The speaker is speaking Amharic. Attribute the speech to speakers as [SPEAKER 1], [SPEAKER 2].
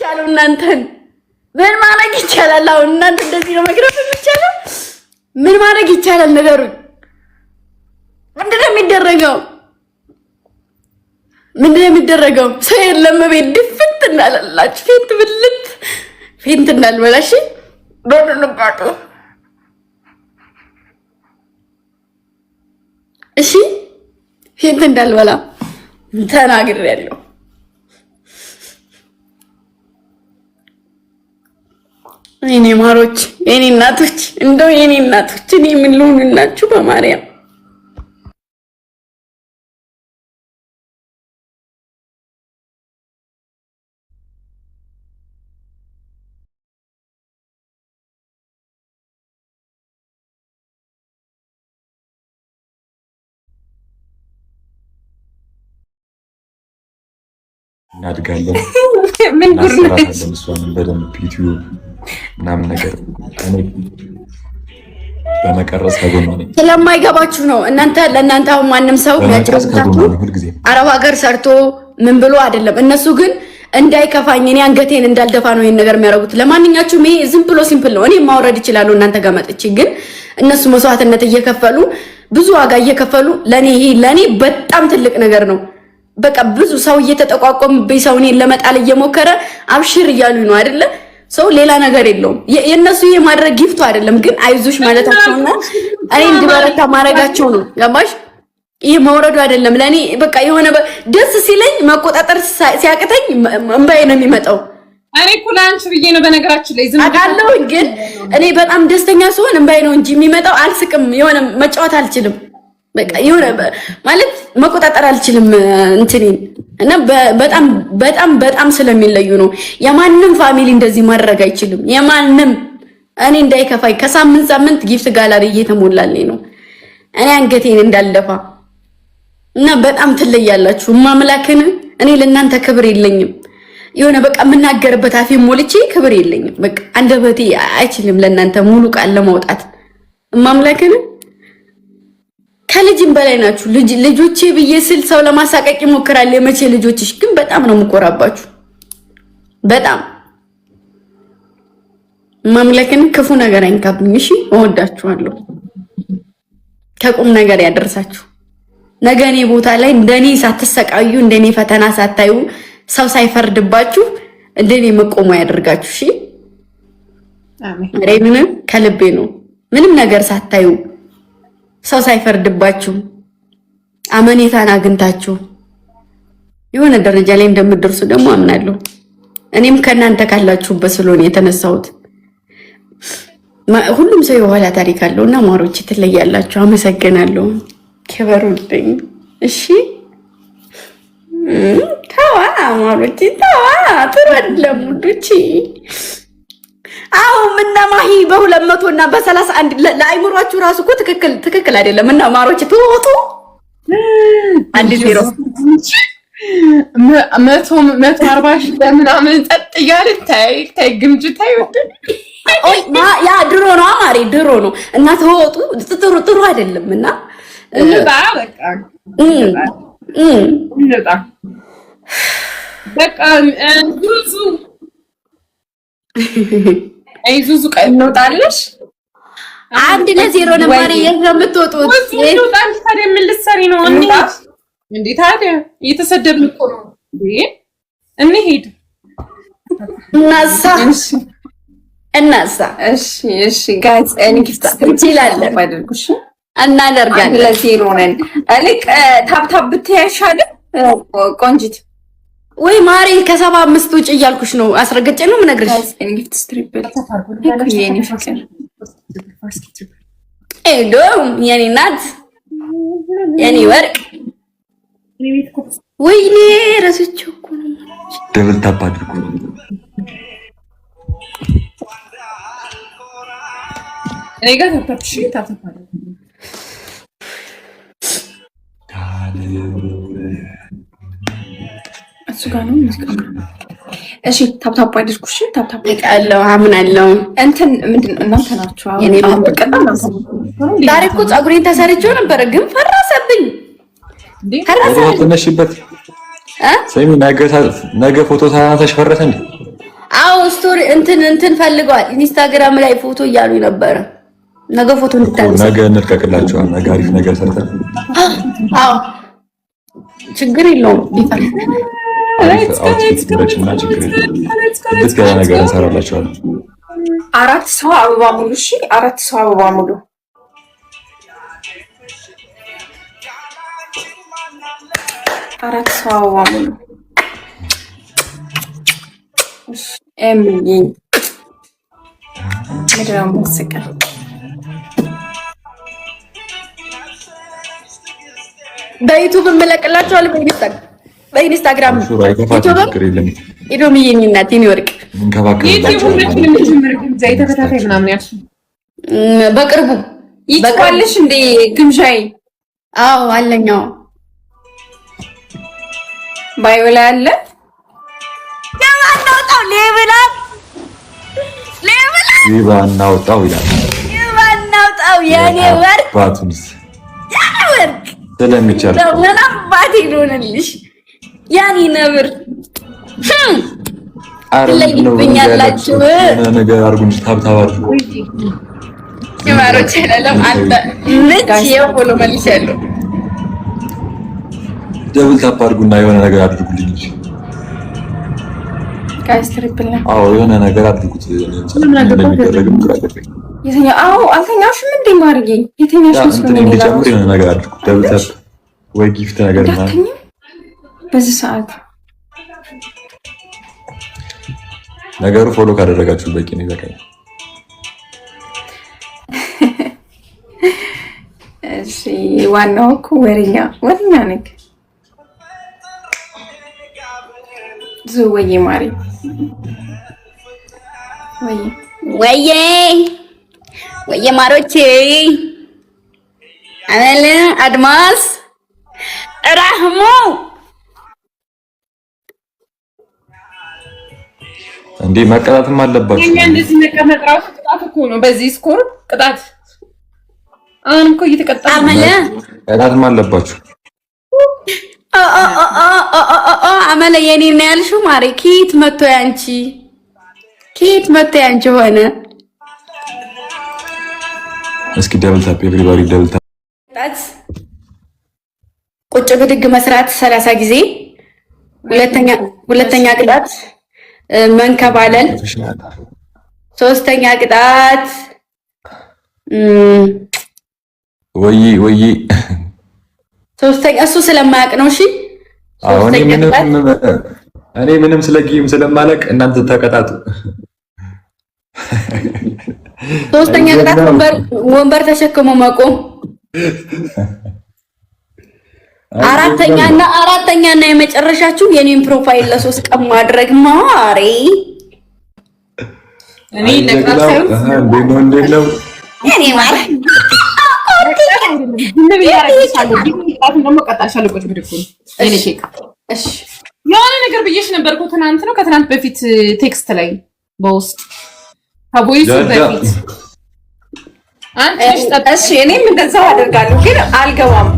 [SPEAKER 1] ይቻላል? እናንተን ምን ማድረግ ይቻላል? አሁን እናንተ እንደዚህ ነው መግረፍ የሚቻለው? ምን ማድረግ ይቻላል? ንገሩኝ። ምንድነው የሚደረገው? ምንድነው የሚደረገው? ሰው የለም ቤት ድፍት እንዳላላችሁ ፌንት ብልት ፌንት እንዳልበላሽ በደንባጡ እሺ፣ ፌንት እንዳልበላ ተናግሬያለሁ። እኔ ማሮች፣ እኔ እናቶች፣ እንደው የኔ እናቶች እኔ ምን ልሆንላችሁ በማርያም
[SPEAKER 2] እናድጋለን እናሰራታለን። እሷንም በደንብ ዩቲዩብ ምናምን ነገር እኔ በመቀረጽ ከጎኗ ነኝ።
[SPEAKER 1] ስለማይገባችሁ ነው እናንተ ለእናንተ አሁን ማንም ሰው አረብ ሀገር ሰርቶ ምን ብሎ አይደለም። እነሱ ግን እንዳይከፋኝ እኔ አንገቴን እንዳልደፋ ነው ይሄን ነገር የሚያደርጉት። ለማንኛችሁም ይሄ ዝም ብሎ ሲምፕል ነው። እኔ ማውረድ ይችላል እናንተ ጋር መጥቼ፣ ግን እነሱ መስዋዕትነት እየከፈሉ ብዙ ዋጋ እየከፈሉ ለኔ በጣም ትልቅ ነገር ነው። በቃ ብዙ ሰው እየተጠቋቆመብኝ ሰው እኔን ለመጣል እየሞከረ አብሽር እያሉኝ ነው አይደለ? ሰው ሌላ ነገር የለውም። የነሱ ይሄ ማድረግ ጊፍቱ አይደለም፣ ግን አይዞሽ ማለታቸውና እኔ እንድበረታ ማድረጋቸው ነው። ገባሽ? ይሄ መውረዱ አይደለም ለኔ። በቃ የሆነ ደስ ሲለኝ መቆጣጠር ሲያቅተኝ እንባዬ ነው የሚመጣው።
[SPEAKER 3] እኔ እኮ ለአንቺ ብዬ ነው በነገራችን ላይ ዝም
[SPEAKER 1] አውቃለሁ፣ ግን እኔ በጣም ደስተኛ ስሆን እንባዬ ነው እንጂ የሚመጣው አልስቅም። የሆነ መጫወት አልችልም። በቃ የሆነ ማለት መቆጣጠር አልችልም እንትኔን እና በጣም ስለሚለዩ ነው። የማንም ፋሚሊ እንደዚህ ማድረግ አይችልም። የማንም እኔ እንዳይከፋኝ ከሳምንት ጊፍት ጋላሪ እየተሞላልኝ ነው እኔ አንገቴን እንዳልደፋ እና በጣም ትለያላችሁ። ማምላክን እኔ ለእናንተ ክብር የለኝም። የሆነ በቃ የምናገርበት አፌ ሞልቼ ክብር የለኝም። በቃ አንደበቴ አይችልም ለእናንተ ሙሉ ቃል ለማውጣት። ማምላክን ከልጅም በላይ ናችሁ። ልጆቼ ብዬ ስል ሰው ለማሳቀቅ ይሞክራል። የመቼ ልጆችሽ ግን በጣም ነው የምቆራባችሁ። በጣም ማምለክን ክፉ ነገር አይንካብኝ። እሺ፣ እወዳችኋለሁ። ከቁም ነገር ያደርሳችሁ። ነገ እኔ ቦታ ላይ እንደኔ ሳትሰቃዩ እንደኔ ፈተና ሳታዩ ሰው ሳይፈርድባችሁ እንደኔ መቆሙ ያደርጋችሁ። እሺ፣ አሜን። ከልቤ ነው። ምንም ነገር ሳታዩ ሰው ሳይፈርድባችሁ አመኔታን አግኝታችሁ የሆነ ደረጃ ላይ እንደምትደርሱ ደግሞ አምናለሁ። እኔም ከናንተ ካላችሁበት ስለሆነ የተነሳሁት። ሁሉም ሰው የኋላ ታሪክ አለውና ማሮች ትለያላችሁ። አመሰግናለሁ። ክበሩልኝ። እሺ ታዋ ማሮች ታዋ ጥሩ አይደለም ውዶቼ። አው ምናማሂ በ200 እና በ31 ለአይምሯችሁ ራሱ እኮ ትክክል አይደለም። እና ማሮች ትወጡ 1-0 140 ምናምን ጸጥ እያለ ታይ ግምጅታይ ወደድ ያ ድሮ ነው አማሪ ድሮ ነው። እና ተወጡ ጥሩ አይደለም። እና እንባ በቃ ብዙ ዙዙ ቀይ እንወጣለሽ። 1-0 ነበር የምትወጡት። እንወጣን ታዲያ ምን ልትሰሪ ነው? እንዴ ታዲያ እየተሰደብን እኮ ነው እንሂድ እናሳ እሺ ጋይስ ጊፍት እንችላለን ማድረግሽ እናደርጋለን። 1-0 ነን። አለቅ ታብታብ ብትያሻለ ቆንጂት ወይ ማሪ ከ75 ውጭ እያልኩሽ ነው። አስረገጨ ነው የምነግርሽ። ጊፍት ስትሪፕል የኔ ፍቅር ኤዶም የኔ ናት የኔ ወርቅ ወይኔ ረስቼው እኮ ነው።
[SPEAKER 2] ደብል ታፕ አድርጉ።
[SPEAKER 3] እኔ ጋር ታፕሽ ታተፋለ እሱ ጋር ነው ሙዚቃ። እሺ ታፕታፕ አድርጉሽ። ታፕታፕ
[SPEAKER 1] ይቃለው አምናለው።
[SPEAKER 3] እንትን ምንድነው እናንተ ናችሁ?
[SPEAKER 1] እኔ ዛሬ እኮ ፀጉሬን ተሰርቼው ነበር ግን ፈራሰብኝ።
[SPEAKER 2] ተነሽበት ሰሚ ነገ ፎቶ ታናተሽ ፈረሰ እንዴ?
[SPEAKER 1] አዎ ስቶሪ እንትን ፈልገዋል ኢንስታግራም ላይ ፎቶ እያሉ ነበረ። ነገ ፎቶ እንድታነሳ
[SPEAKER 2] ነገ እንልቀቅላቸዋለን። ነገ አሪፍ ነገር ሰርተን
[SPEAKER 1] አዎ ችግር የለውም ቢፈልግ
[SPEAKER 2] ነገር እንሰራላቸዋለን።
[SPEAKER 3] 4 ሰው አበባ ሙሉ። እሺ 4 ሰው አበባ ሙሉ። አራት ሰው አበባ ሙሉ። ኤምዬ ምድራው መስቀል
[SPEAKER 1] በዩቲዩብ እንመለቅላቸዋለን። በኢንስታግራም ኢዶምዬ እናቴ ነው ወርቅ በቅርቡ
[SPEAKER 3] ይጥዋልሽ እንደ ግምሻይ።
[SPEAKER 1] አዎ አለኛው
[SPEAKER 3] ባዮ ላይ አለ።
[SPEAKER 2] ይባናውጣው ይላል።
[SPEAKER 1] ይባናውጣው የኔ ወርቅ
[SPEAKER 2] ባቱንስ
[SPEAKER 1] የኔ ወርቅ
[SPEAKER 2] ስለሚቻል
[SPEAKER 1] ምን አባቴ ይሆንልሽ ያኔ ነብር ለይብኛላችሁ
[SPEAKER 2] ነገር አርጉ እንጂ ታብታብ አድርጉ።
[SPEAKER 1] ይማሮች አይደለም አንተ ልጅ የፎሎ መልሻለሁ።
[SPEAKER 2] ደብል ታፕ አድርጉና የሆነ ነገር አድርጉልኝ እንጂ
[SPEAKER 3] ጋይስ ትሪፕል ነው።
[SPEAKER 2] አዎ የሆነ ነገር አድርጉት። እንደሚደረግም ግራ ገባኝ።
[SPEAKER 3] የትኛው? አዎ አልተኛሽም እንዴ ማርጌ? የትኛሽ ነው?
[SPEAKER 2] እንዲጨምር የሆነ ነገር አድርጉ። ደብል ታፕ ወይ ጊፍት ነገር ማለት
[SPEAKER 3] በዚህ ሰዓት
[SPEAKER 2] ነገሩ ፎሎ ካደረጋችሁ በቂ ነው። ይበቃል።
[SPEAKER 3] እሺ ዋናው እኮ ወሬኛ ነኝ። ወይዬ ማሪ
[SPEAKER 1] ወይዬ ማሮቼ አመለ አድማስ ራህሙ
[SPEAKER 2] እንዴ መቀጣትም አለባችሁ።
[SPEAKER 3] እኛ እንደዚህ መቀመጥ ራሱ ቅጣት እኮ ነው። በዚህ ስኮር ቅጣት አሁን እኮ እየተቀጣ
[SPEAKER 1] አመለ
[SPEAKER 2] ቅጣትም አለባችሁ።
[SPEAKER 1] አመለ የኔ ነው ያልሽው ማሬ። ኬት መጥቶ ያንቺ ሆነ።
[SPEAKER 2] እስኪ ደብል ታፕ ኤቭሪባዲ ደብል ታፕ።
[SPEAKER 1] ቁጭ ብድግ መስራት 30 ጊዜ። ሁለተኛ ቅጣት መንከባለል። ሶስተኛ ቅጣት
[SPEAKER 2] ወይ
[SPEAKER 1] ሶስተኛ እሱ ስለማያውቅ ነው። እሺ
[SPEAKER 2] እኔ ምንም ስለ ጌም ስለማለቅ እናንተ ተቀጣጡ።
[SPEAKER 1] ሶስተኛ ቅጣት ወንበር ተሸክሞ መቆም። አራተኛና የመጨረሻችሁ የኔን ፕሮፋይል ለ3 ቀን ማድረግ ማሬ።
[SPEAKER 3] እኔ ለቅጣት
[SPEAKER 2] እንደው
[SPEAKER 1] እኔ ማለት
[SPEAKER 3] የሆነ ነገር ብዬሽ ነበር እኮ ትናንት ነው ከትናንት በፊት ቴክስት ላይ በውስጥ ከቦይሱ በፊት አንቺ እሺ እኔም እንደዛው አደርጋለሁ ግን አልገባም